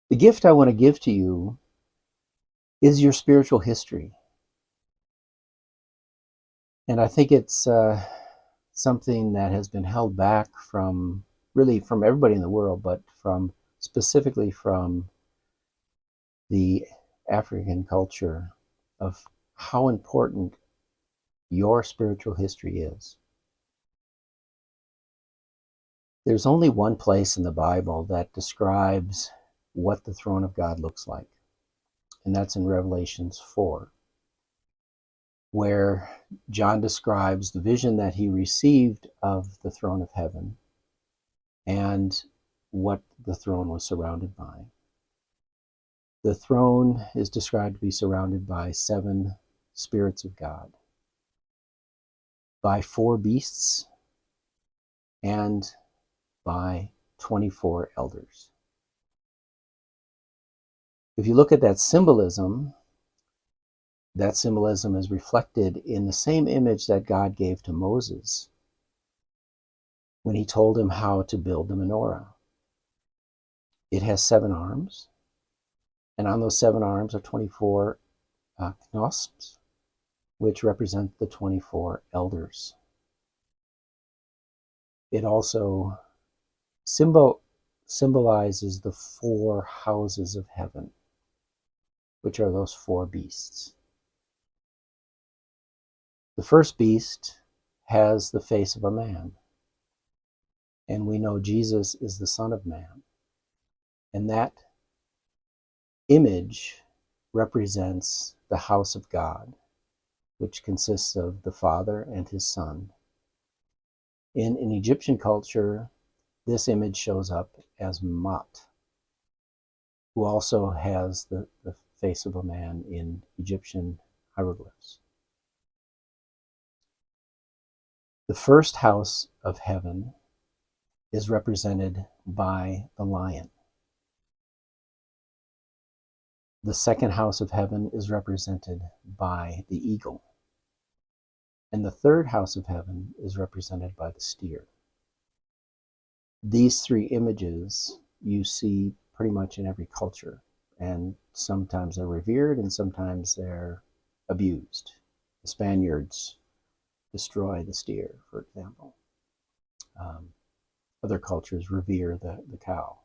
The gift I want to give to you is your spiritual history. And I think it's something that has been held back from everybody in the world, but specifically from the African culture, of how important your spiritual history is. There's only one place in the Bible that describes what the throne of God looks like, and that's in Revelations 4, where John describes the vision that he received of the throne of heaven and what the throne was surrounded by. The throne is described to be surrounded by 7 spirits of God, by 4 beasts, and by 24 elders. If you look at that symbolism is reflected in the same image that God gave to Moses when he told him how to build the menorah. It has 7 arms, and on those 7 arms are 24 knosps, which represent the 24 elders. It also symbolizes the 4 houses of heaven, which are those 4 beasts. The first beast has the face of a man, and we know Jesus is the Son of Man. And that image represents the house of God, which consists of the Father and his Son. In Egyptian culture, this image shows up as Ma'at, who also has the face of a man in Egyptian hieroglyphs. The first house of heaven is represented by the lion. The second house of heaven is represented by the eagle. And the third house of heaven is represented by the steer. These 3 images you see pretty much in every culture, and sometimes they're revered and sometimes they're abused. The Spaniards destroy the steer, for example. Other cultures revere the cow.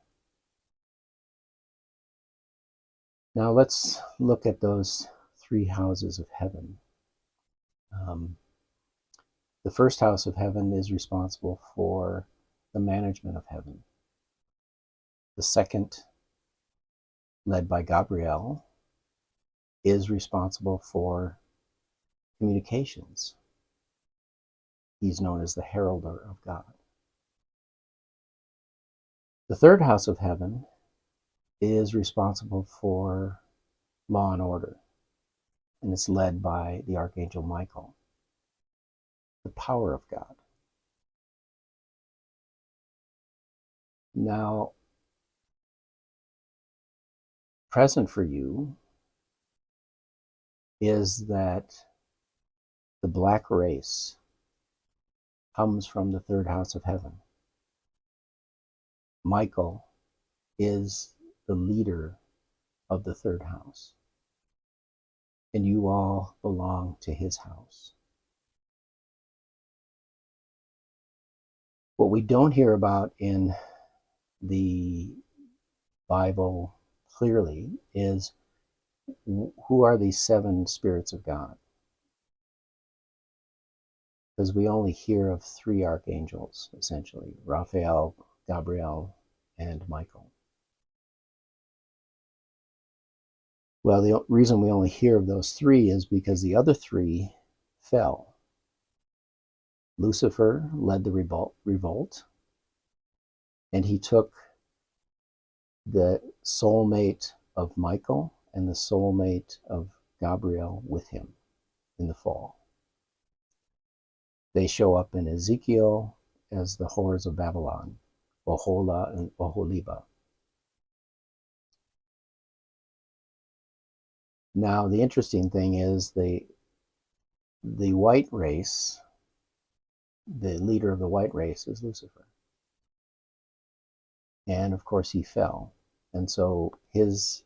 Now let's look at those 3 houses of heaven. The first house of heaven is responsible for the management of heaven. The second, led by Gabriel, is responsible for communications. He's known as the heralder of God. The third house of heaven is responsible for law and order, and it's led by the Archangel Michael, the power of God. Now, present for you is that the black race comes from the third house of heaven. Michael is the leader of the third house, and you all belong to his house. What we don't hear about in the Bible clearly is who are these 7 spirits of God? Because we only hear of 3 archangels, essentially: Raphael, Gabriel, and Michael. Well, the reason we only hear of those 3 is because the other 3 fell. Lucifer led the revolt, and he took the soulmate of Michael and the soulmate of Gabriel with him in the fall. They show up in Ezekiel as the whores of Babylon, Ohola and Oholiba. Now, the interesting thing is the white race, the leader of the white race is Lucifer. And of course he fell. And so his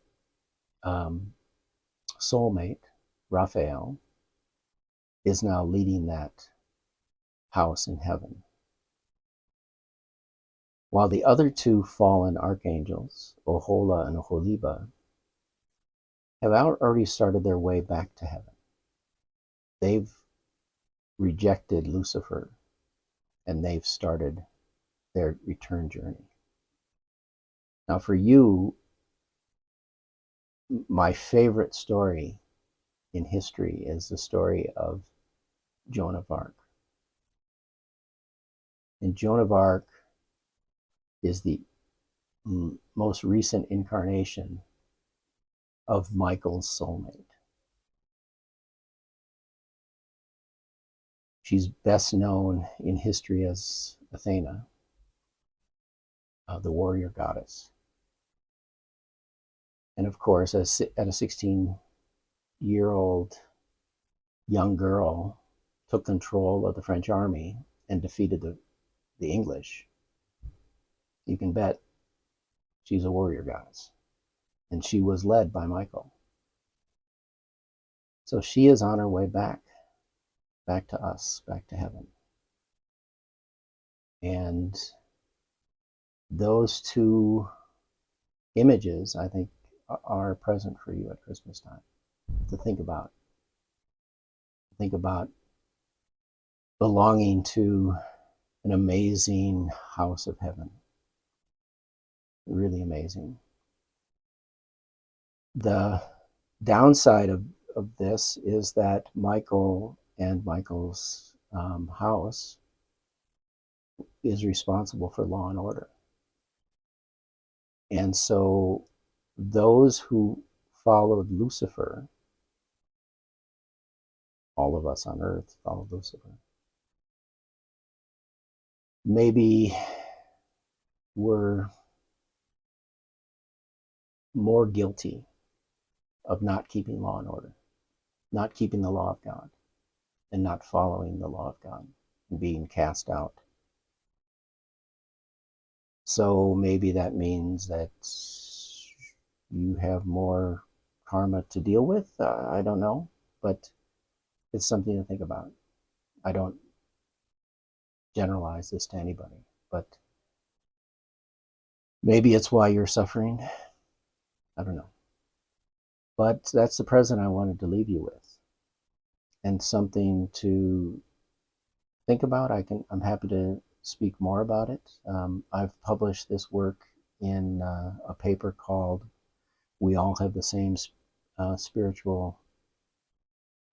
soulmate, Raphael, is now leading that house in heaven. While the other two fallen archangels, Ohola and Oholiba, have already started their way back to heaven. They've rejected Lucifer, and they've started their return journey. Now, for you, my favorite story in history is the story of Joan of Arc. And Joan of Arc is the most recent incarnation of Michael's soulmate. She's best known in history as Athena, the warrior goddess. And of course, at a 16-year-old young girl, took control of the French army and defeated the English. You can bet she's a warrior goddess. And she was led by Michael. So she is on her way back to us, back to heaven. And those two images, I think, are present for you at Christmas time to think about. Think about belonging to an amazing house of heaven. Really amazing. The downside of this is that Michael and Michael's house is responsible for law and order. And so those who followed Lucifer, all of us on earth followed Lucifer, maybe were more guilty of not keeping law and order, not keeping the law of God, and not following the law of God, and being cast out. So maybe that means that you have more karma to deal with. I don't know, but it's something to think about. I don't generalize this to anybody, but maybe it's why you're suffering. I don't know. But that's the present I wanted to leave you with, and something to think about. I'm happy to speak more about it. I've published this work in a paper called "We All Have the Same Spiritual,"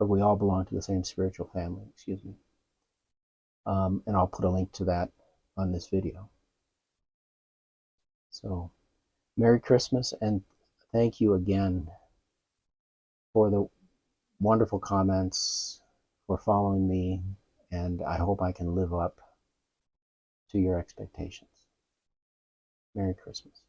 or "We All Belong to the Same Spiritual Family." Excuse me. And I'll put a link to that on this video. So, Merry Christmas, and thank you again for the wonderful comments, for following me, and I hope I can live up to your expectations. Merry Christmas.